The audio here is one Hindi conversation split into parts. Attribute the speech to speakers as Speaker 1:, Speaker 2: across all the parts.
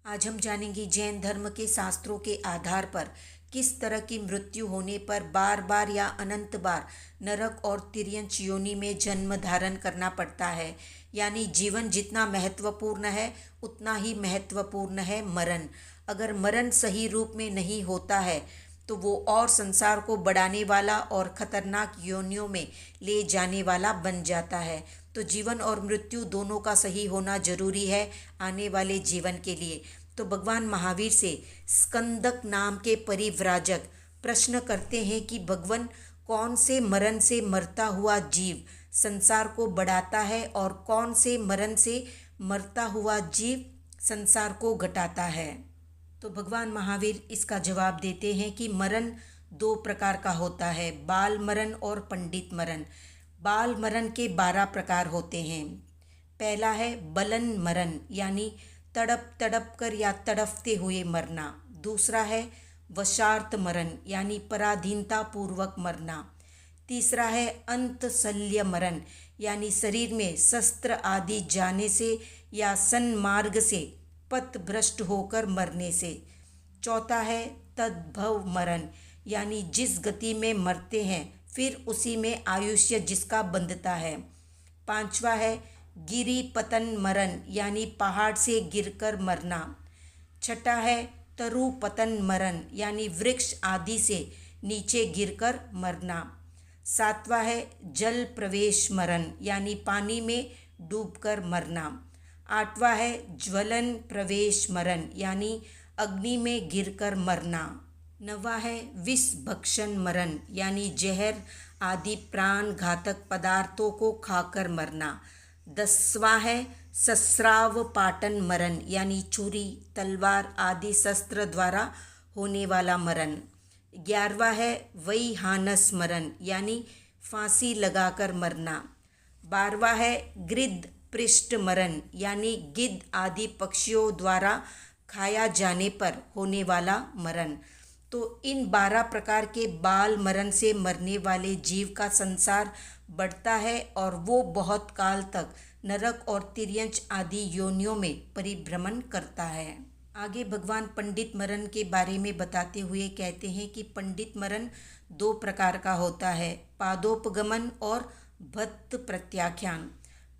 Speaker 1: आज हम जानेंगे जैन धर्म के शास्त्रों के आधार पर किस तरह की मृत्यु होने पर बार बार या अनंत बार नरक और तिर्यंच योनि में जन्म धारण करना पड़ता है। यानी जीवन जितना महत्वपूर्ण है उतना ही महत्वपूर्ण है मरण। अगर मरण सही रूप में नहीं होता है तो वो और संसार को बढ़ाने वाला और खतरनाक योनियों में ले जाने वाला बन जाता है। तो जीवन और मृत्यु दोनों का सही होना जरूरी है आने वाले जीवन के लिए। तो भगवान महावीर से स्कंदक नाम के परिव्राजक प्रश्न करते हैं कि भगवान कौन से मरण से मरता हुआ जीव संसार को बढ़ाता है और कौन से मरण से मरता हुआ जीव संसार को घटाता है। तो भगवान महावीर इसका जवाब देते हैं कि मरण दो प्रकार का होता है, बाल मरण और पंडित मरण। बाल मरण के 12 प्रकार होते हैं। पहला है बलन मरण, यानी तड़प तड़प कर या तड़पते हुए मरना। दूसरा है वशार्त मरण, यानी पराधीनता पूर्वक मरना। तीसरा है अंतशल्य मरण, यानी शरीर में शस्त्र आदि जाने से या सन्मार्ग से पथभ्रष्ट होकर मरने से। चौथा है तद्भव मरण, यानी जिस गति में मरते हैं फिर उसी में आयुष्य जिसका बंधता है। पांचवा है गिरी पतन मरण, यानी पहाड़ से गिरकर मरना। छठा है तरु पतन मरण, यानी वृक्ष आदि से नीचे गिरकर मरना। सातवां है जल प्रवेश मरण, यानी पानी में डूबकर मरना। आठवां है ज्वलन प्रवेश मरण, यानी अग्नि में गिरकर मरना। नवा है विष भक्षण मरण, यानी जहर आदि प्राण घातक पदार्थों को खाकर मरना। 10वां है सस्राव पाटन मरण, यानी छुरी तलवार आदि शस्त्र द्वारा होने वाला मरण। 11वां है वैहानस मरण, यानी फांसी लगाकर मरना। 12वां है गृध्र पृष्ठ मरण, यानी गिद्ध आदि पक्षियों द्वारा खाया जाने पर होने वाला मरण। तो इन 12 प्रकार के बाल मरण से मरने वाले जीव का संसार बढ़ता है और वो बहुत काल तक नरक और तिर्यंच आदि योनियों में परिभ्रमण करता है। आगे भगवान पंडित मरण के बारे में बताते हुए कहते हैं कि पंडित मरण 2 प्रकार का होता है, पादोपगमन और भत्त प्रत्याख्यान।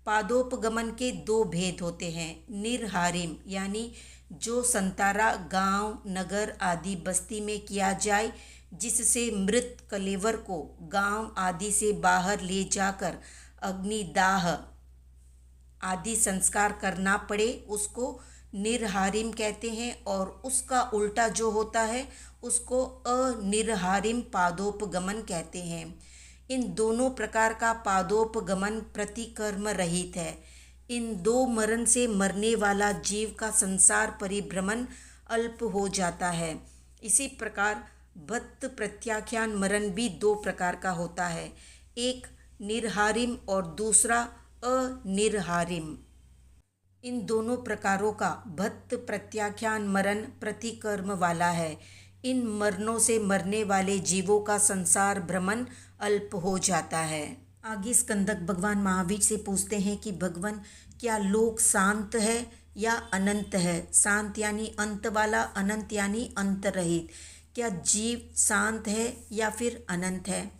Speaker 1: पादोपगमन के 2 भेद होते हैं, निर्हारिम यानी जो संतारा गांव नगर आदि बस्ती में किया जाए जिससे मृत कलेवर को गांव आदि से बाहर ले जाकर अग्निदाह आदि संस्कार करना पड़े, उसको निर्हारिम कहते हैं। और उसका उल्टा जो होता है उसको अनिर्हारिम पादोपगमन कहते हैं। इन दोनों प्रकार का पादोपगमन प्रतिकर्म रहित है। इन 2 मरण से मरने वाला जीव का संसार परिभ्रमण अल्प हो जाता है। इसी प्रकार भत्त प्रत्याख्यान मरण भी 2 प्रकार का होता है, एक निर्हारिम और दूसरा अनिर्हारिम। इन दोनों प्रकारों का भत्त प्रत्याख्यान मरण प्रतिकर्म वाला है। इन मरणों से मरने वाले जीवों का संसार भ्रमण अल्प हो जाता है। आगे स्कंदक भगवान महावीर से पूछते हैं कि भगवान क्या लोक शांत है या अनंत है। शांत यानी अंत वाला, अनंत यानी अंत रहित। क्या जीव शांत है या फिर अनंत है।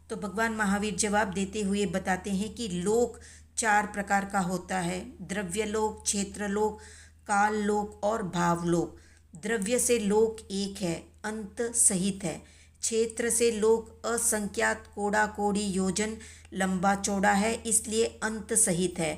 Speaker 1: तो भगवान महावीर जवाब देते हुए बताते हैं कि लोक 4 प्रकार का होता है, द्रव्यलोक, क्षेत्रलोक, काल लोक और भावलोक। द्रव्य से लोक एक है, अंत सहित है। क्षेत्र से लोक असंख्यात कोड़ा कोड़ी योजन लंबा चौड़ा है, इसलिए अंत सहित है।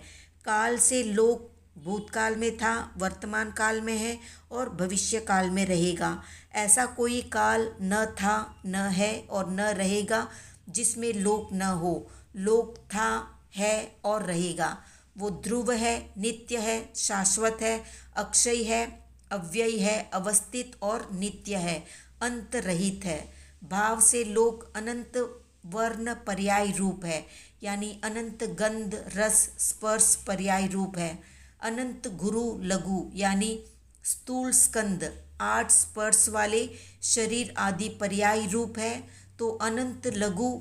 Speaker 1: काल से लोक भूतकाल में था, वर्तमान काल में है और भविष्य काल में रहेगा। ऐसा कोई काल न था, न है और न रहेगा जिसमें लोक न हो। लोक था, है और रहेगा। वो ध्रुव है, नित्य है, शाश्वत है, अक्षय है, अव्यय है, अवस्थित और नित्य है, अंत रहित है। भाव से लोक अनंत वर्ण पर्याय रूप है, यानी अनंत गंध रस स्पर्श पर्याय रूप है। अनंत गुरु लघु यानी स्थूल स्कंद 8 स्पर्श वाले शरीर आदि पर्याय रूप है। तो अनंत लघु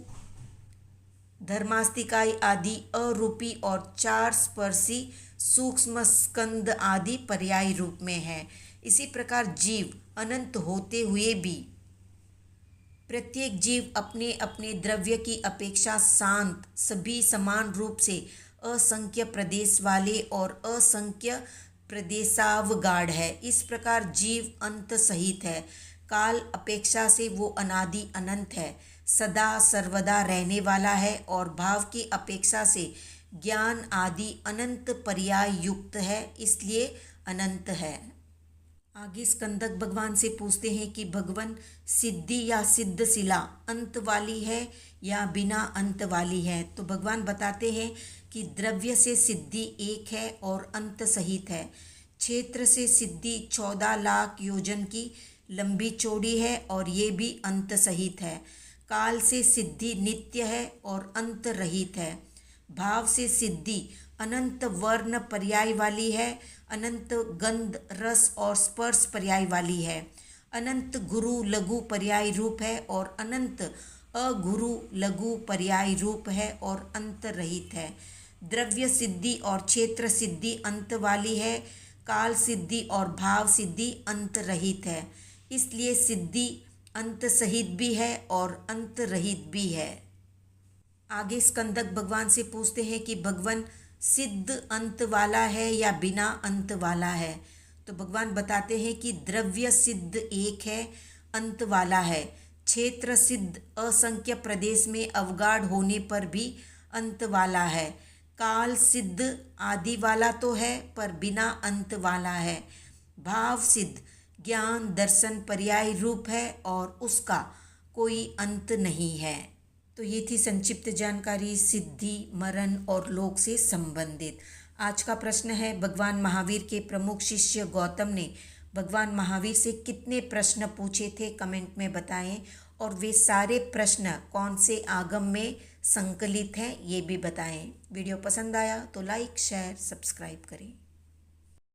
Speaker 1: धर्मास्तिकाय आदि अरूपी और 4 स्पर्शी सूक्ष्म, स्कंद आदि पर्याय रूप में है। इसी प्रकार जीव अनंत होते हुए भी प्रत्येक जीव अपने अपने द्रव्य की अपेक्षा शांत, सभी समान रूप से असंख्य प्रदेश वाले और असंख्य प्रदेशावगाढ़ है। इस प्रकार जीव अंत सहित है। काल अपेक्षा से वो अनादि अनंत है, सदा सर्वदा रहने वाला है और भाव की अपेक्षा से ज्ञान आदि अनंत पर्याय युक्त है, इसलिए अनंत है। आगे स्कंदक भगवान से पूछते हैं कि भगवान सिद्धि या सिद्धशिला अंत वाली है या बिना अंत वाली है। तो भगवान बताते हैं कि द्रव्य से सिद्धि एक है और अंत सहित है। क्षेत्र से सिद्धि 14 लाख योजन की लंबी चौड़ी है और ये भी अंत सहित है। काल से सिद्धि नित्य है और अंत रहित है। भाव से सिद्धि अनंत वर्ण पर्याय वाली है, अनंत गंध रस और स्पर्श पर्याय वाली है, अनंत गुरु लघु पर्याय रूप है और अनंत अगुरु लघु पर्याय रूप है और अंत रहित है। द्रव्य सिद्धि और क्षेत्र सिद्धि अंत वाली है, काल सिद्धि और भाव सिद्धि अंत रहित है, इसलिए सिद्धि अंत सहित भी है और अंत रहित भी है। आगे स्कंदक भगवान से पूछते हैं कि भगवान सिद्ध अंत वाला है या बिना अंत वाला है। तो भगवान बताते हैं कि द्रव्य सिद्ध एक है, अंत वाला है। क्षेत्र सिद्ध असंख्य प्रदेश में अवगाढ़ होने पर भी अंत वाला है। काल सिद्ध आदि वाला तो है पर बिना अंत वाला है। भाव सिद्ध ज्ञान दर्शन पर्याय रूप है और उसका कोई अंत नहीं है। तो ये थी संक्षिप्त जानकारी सिद्धि, मरण और लोक से संबंधित। आज का प्रश्न है, भगवान महावीर के प्रमुख शिष्य गौतम ने भगवान महावीर से कितने प्रश्न पूछे थे, कमेंट में बताएं। और वे सारे प्रश्न कौन से आगम में संकलित हैं ये भी बताएं। वीडियो पसंद आया तो लाइक शेयर सब्सक्राइब करें।